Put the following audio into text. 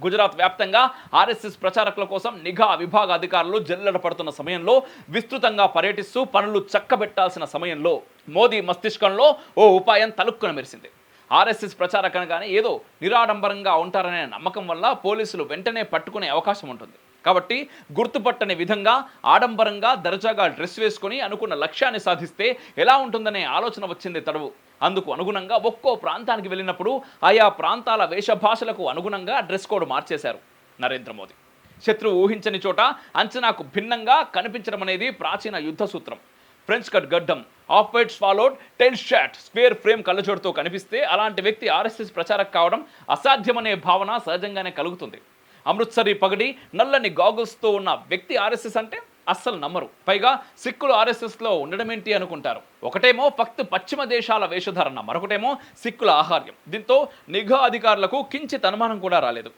గుజరాత్ వ్యాప్తంగా ఆర్ఎస్ఎస్ ప్రచారకుల కోసం నిఘా విభాగ అధికారులు జల్లెడ పడుతున్న సమయంలో, విస్తృతంగా పర్యటిస్తూ పనులు చక్కబెట్టాల్సిన సమయంలో మోదీ మస్తిష్కంలో ఓ ఉపాయం తలుక్కున మెరిసింది. ఆర్ఎస్ఎస్ ప్రచారకనగానే ఏదో నిరాడంబరంగా ఉంటారనే నమ్మకం వల్ల పోలీసులు వెంటనే పట్టుకునే అవకాశం ఉంటుంది. కాబట్టి గుర్తుపట్టని విధంగా ఆడంబరంగా దర్జాగా డ్రెస్ వేసుకుని అనుకున్న లక్ష్యాన్ని సాధిస్తే ఎలా ఉంటుందనే ఆలోచన వచ్చింది తడవు. అందుకు అనుగుణంగా ఒక్కో ప్రాంతానికి వెళ్ళినప్పుడు ఆయా ప్రాంతాల వేషభాషలకు అనుగుణంగా డ్రెస్ కోడ్ మార్చేశారు నరేంద్ర మోదీ. శత్రువు ఊహించని చోట అంచనాకు భిన్నంగా కనిపించడం అనేది ప్రాచీన యుద్ధ సూత్రం. ఫ్రెంచ్ కట్ గడ్డం, off white swallowed, tail shot, square frame కళ్ళజోడుతో కనిపిస్తే అలాంటి వ్యక్తి ఆర్ఎస్ఎస్ ప్రచారక కావడం అసాధ్యమనే భావన సహజంగానే కలుగుతుంది. అమృత్సరీ పగడి, నల్లని గాగుల్స్తో ఉన్న వ్యక్తి ఆర్ఎస్ఎస్ అంటే అస్సలు నమ్మరు. పైగా సిక్కులు ఆర్ఎస్ఎస్లో ఉండడమేంటి అనుకుంటారు. ఒకటేమో ఫక్త్ పశ్చిమ దేశాల వేషధారణ, మరొకటేమో సిక్కుల ఆహార్యం. దీంతో నిఘా అధికారులకు కించిత్ అనుమానం కూడా రాలేదు.